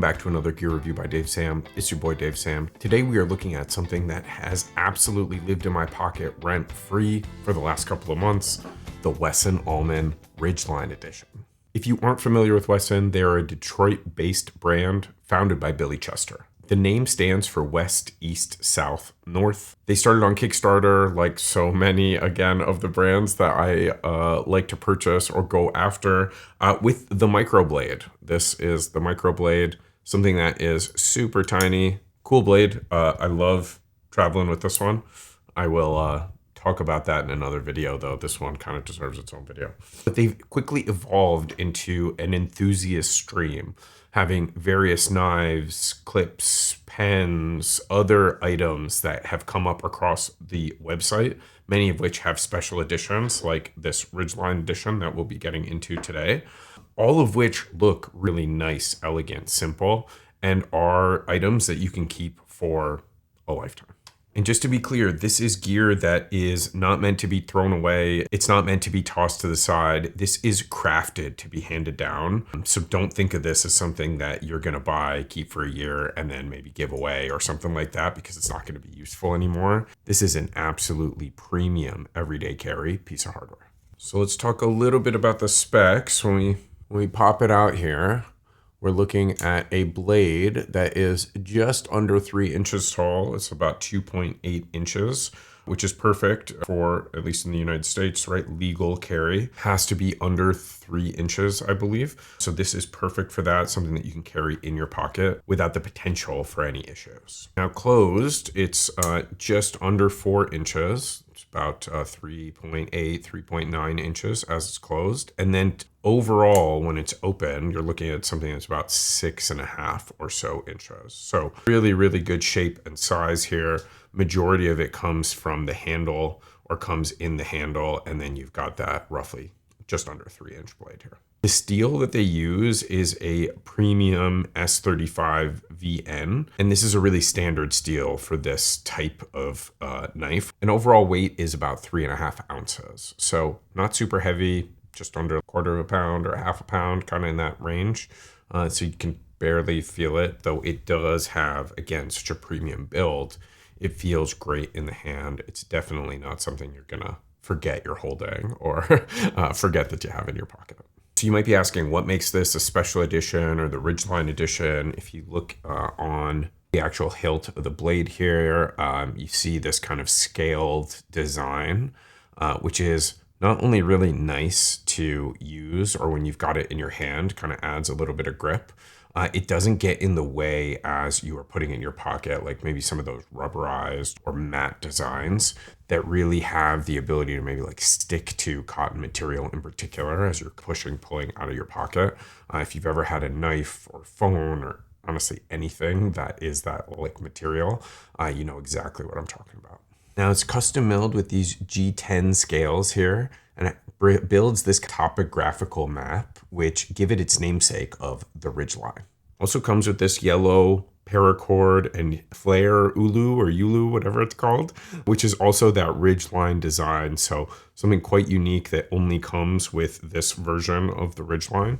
Welcome back to another gear review by Dave Sam. It's your boy Dave Sam. Today we are looking at something that has absolutely lived in my pocket rent-free for the last couple of months, the WESN Allman Ridgeline edition. If you aren't familiar with WESN, they're a Detroit-based brand founded by Billy Chester. The name stands for West, East, South, North. They started on Kickstarter, like so many, again, of the brands that I like to purchase or go after, with the microblade. This is the microblade, something that is super tiny, cool blade. I love traveling with this one. I will talk about that in another video, though. This one kind of deserves its own video. But they've quickly evolved into an enthusiast stream, having various knives, clips, pens, other items that have come up across the website, many of which have special editions like this Ridgeline edition that we'll be getting into today, all of which look really nice, elegant, simple, and are items that you can keep for a lifetime. And just to be clear, this is gear that is not meant to be thrown away. It's not meant to be tossed to the side. This is crafted to be handed down. So don't think of this as something that you're going to buy, keep for a year, and then maybe give away or something like that because it's not going to be useful anymore. This is an absolutely premium everyday carry piece of hardware. So let's talk a little bit about the specs. When we pop it out here, we're looking at a blade that is just under 3 inches tall. It's about 2.8 inches, which is perfect for, at least in the United States, right? Legal carry has to be under 3 inches, I believe. So this is perfect for that, something that you can carry in your pocket without the potential for any issues. Now closed, it's just under 4 inches. It's about 3.8, 3.9 inches as it's closed. And then overall, when it's open, you're looking at something that's about 6.5 or so inches. So really, really good shape and size here. Majority of it comes from the handle or comes in the handle. And then you've got that roughly just under 3-inch blade here. The steel that they use is a premium S35 VN, and this is a really standard steel for this type of knife. An overall weight is about 3.5 ounces. So not super heavy, just under a quarter of a pound or half a pound, kind of in that range. So you can barely feel it, though it does have, again, such a premium build. It feels great in the hand. It's definitely not something you're gonna forget you're holding or forget that you have in your pocket. So you might be asking, what makes this a special edition or the Ridgeline edition? If you look on the actual hilt of the blade here, you see this kind of scaled design, which is not only really nice to use or when you've got it in your hand, kind of adds a little bit of grip. It doesn't get in the way as you are putting it in your pocket, like maybe some of those rubberized or matte designs that really have the ability to maybe like stick to cotton material in particular as you're pulling out of your pocket. If you've ever had a knife or phone or honestly anything that is that like material, you know exactly what I'm talking about. Now it's custom milled with these G10 scales here, and it builds this topographical map, which give it its namesake of the Ridgeline. Also comes with this yellow paracord and flare ulu or ulu, whatever it's called, which is also that Ridgeline design. So something quite unique that only comes with this version of the Ridgeline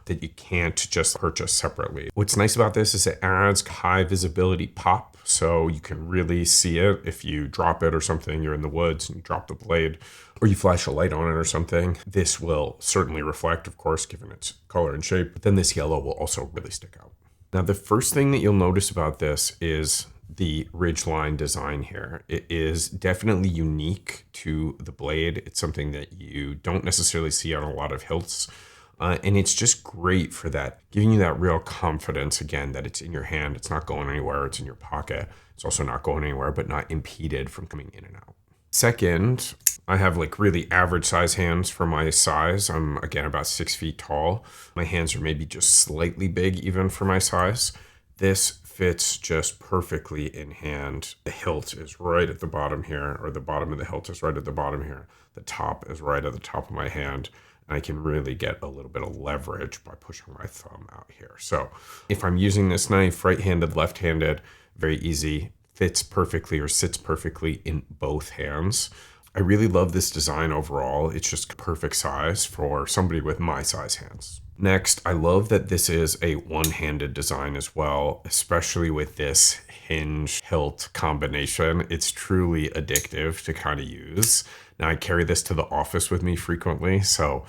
that you can't just purchase separately. What's nice about this is it adds high visibility pop, so you can really see it if you drop it or something, you're in the woods and you drop the blade, or you flash a light on it or something. This will certainly reflect, of course, given its color and shape, but then this yellow will also really stick out. Now, the first thing that you'll notice about this is the Ridgeline design here. It is definitely unique to the blade. It's something that you don't necessarily see on a lot of hilts. And it's just great for that, giving you that real confidence, again, that it's in your hand. It's not going anywhere. It's in your pocket. It's also not going anywhere, but not impeded from coming in and out. Second, I have like really average size hands for my size. I'm, again, about 6 feet tall. My hands are maybe just slightly big even for my size. This fits just perfectly in hand. The hilt is right at the bottom here, or the bottom of the hilt is right at the bottom here. The top is right at the top of my hand. I can really get a little bit of leverage by pushing my thumb out here. So if I'm using this knife, right-handed, left-handed, very easy, fits perfectly or sits perfectly in both hands. I really love this design overall. It's just perfect size for somebody with my size hands. Next, I love that this is a one-handed design as well, especially with this hinge hilt combination. It's truly addictive to kind of use. Now, I carry this to the office with me frequently, so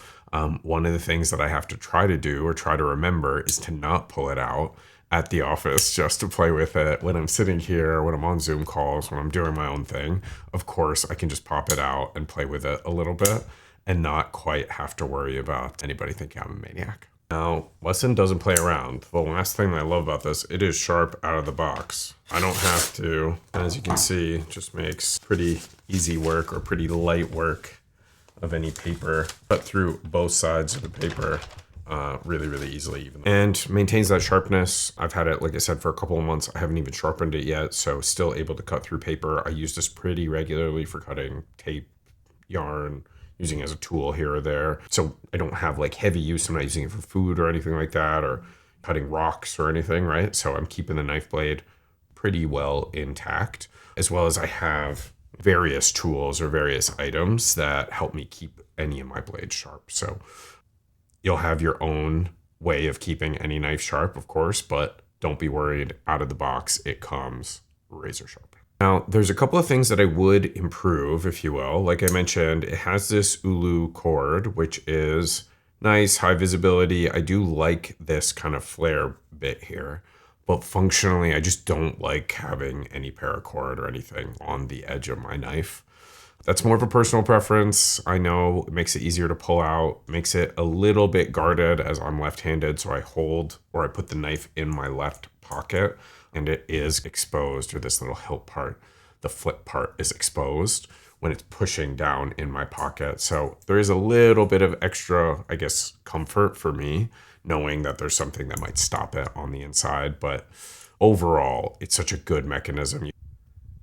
one of the things that I have to try to do or try to remember is to not pull it out at the office just to play with it when I'm sitting here, when I'm on Zoom calls, when I'm doing my own thing. Of course, I can just pop it out and play with it a little bit and not quite have to worry about anybody thinking I'm a maniac. Now, WESN doesn't play around. The last thing I love about this, it is sharp out of the box. I don't have to, as you can see, just makes pretty easy work or pretty light work of any paper. Cut through both sides of the paper really, really easily even. And maintains that sharpness. I've had it, like I said, for a couple of months. I haven't even sharpened it yet, so still able to cut through paper. I use this pretty regularly for cutting tape, yarn, using it as a tool here or there. So I don't have like heavy use. I'm not using it for food or anything like that, or cutting rocks or anything, right? So I'm keeping the knife blade pretty well intact, as well as I have various tools or various items that help me keep any of my blades sharp. So you'll have your own way of keeping any knife sharp, of course, but don't be worried. Out of the box, it comes razor sharp. Now, there's a couple of things that I would improve, if you will. Like I mentioned, it has this ulu cord, which is nice, high visibility. I do like this kind of flare bit here, but functionally, I just don't like having any paracord or anything on the edge of my knife. That's more of a personal preference. I know it makes it easier to pull out, makes it a little bit guarded as I'm left-handed, so I hold or I put the knife in my left pocket and it is exposed, or this little hilt part, the flip part is exposed when it's pushing down in my pocket. So there is a little bit of extra, I guess, comfort for me knowing that there's something that might stop it on the inside. But overall, it's such a good mechanism.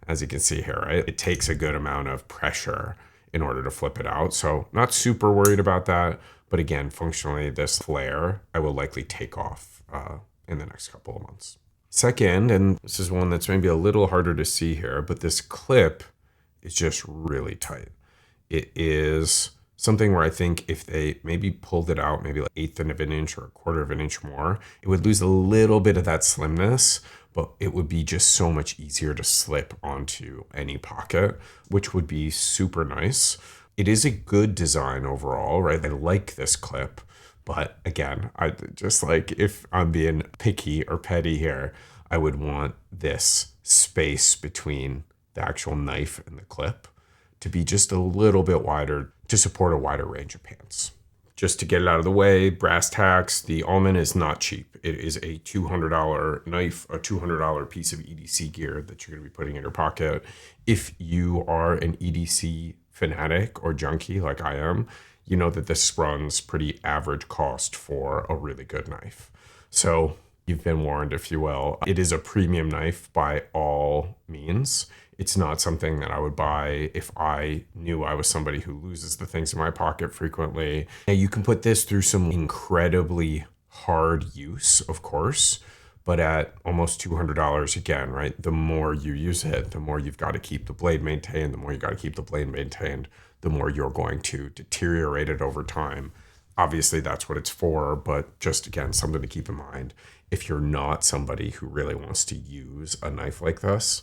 As you can see here, right? It takes a good amount of pressure in order to flip it out. So not super worried about that. But again, functionally, this flare, I will likely take off in the next couple of months. Second, and this is one that's maybe a little harder to see here, but this clip is just really tight. It is something where I think if they maybe pulled it out maybe like 1/8 of an inch or 1/4 of an inch more, it would lose a little bit of that slimness, but it would be just so much easier to slip onto any pocket, which would be super nice. It is a good design overall, right? I like this clip. But again, I just like, if I'm being picky or petty here, I would want this space between the actual knife and the clip to be just a little bit wider to support a wider range of pants. Just to get it out of the way, brass tacks, the Allman is not cheap. It is a $200 knife, a $200 piece of EDC gear that you're going to be putting in your pocket. If you are an EDC fanatic or junkie like I am, you know that this runs pretty average cost for a really good knife. So you've been warned, if you will. It is a premium knife by all means. It's not something that I would buy if I knew I was somebody who loses the things in my pocket frequently. Now, you can put this through some incredibly hard use, of course, but at almost $200 again, right? The more you use it, the more you've got to keep the blade maintained, the more you got to keep the blade maintained, the more you're going to deteriorate it over time. Obviously, that's what it's for, but just again, something to keep in mind. If you're not somebody who really wants to use a knife like this,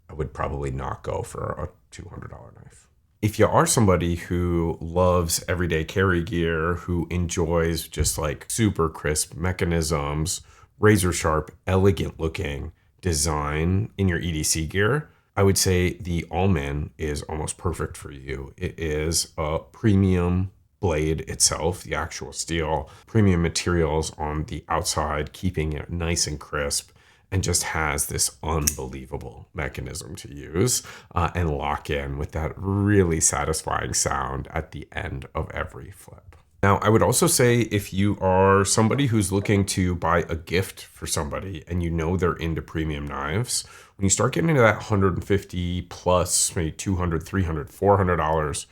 I would probably not go for a $200 knife. If you are somebody who loves everyday carry gear, who enjoys just like super crisp mechanisms, razor sharp, elegant looking design in your EDC gear, I would say the Allman is almost perfect for you. It is a premium blade itself, the actual steel, premium materials on the outside, keeping it nice and crisp, and just has this unbelievable mechanism to use and lock in with that really satisfying sound at the end of every flip. Now, I would also say if you are somebody who's looking to buy a gift for somebody and you know they're into premium knives, when you start getting into that $150 plus, maybe $200, $300, $400,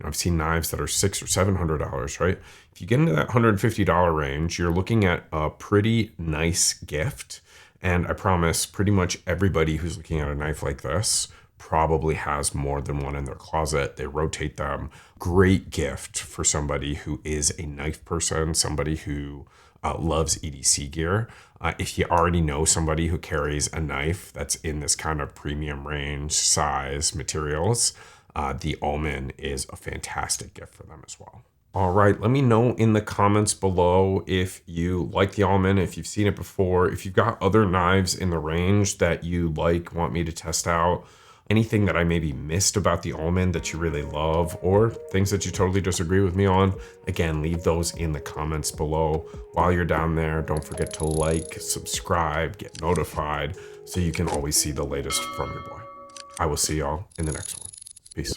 I've seen knives that are $600 or $700, right? If you get into that $150 range, you're looking at a pretty nice gift. And I promise pretty much everybody who's looking at a knife like this probably has more than one in their closet. They rotate them. Great gift for somebody who is a knife person, somebody who loves EDC gear. If you already know somebody who carries a knife that's in this kind of premium range, size, materials, the Allman is a fantastic gift for them as well. All right, let me know in the comments below if you like the Allman, if you've seen it before, if you've got other knives in the range that you want me to test out, anything that I maybe missed about the Allman that you really love, or things that you totally disagree with me on. Again, leave those in the comments below. While you're down there, don't forget to like, subscribe, get notified so you can always see the latest from your boy. I will see y'all in the next one. Peace.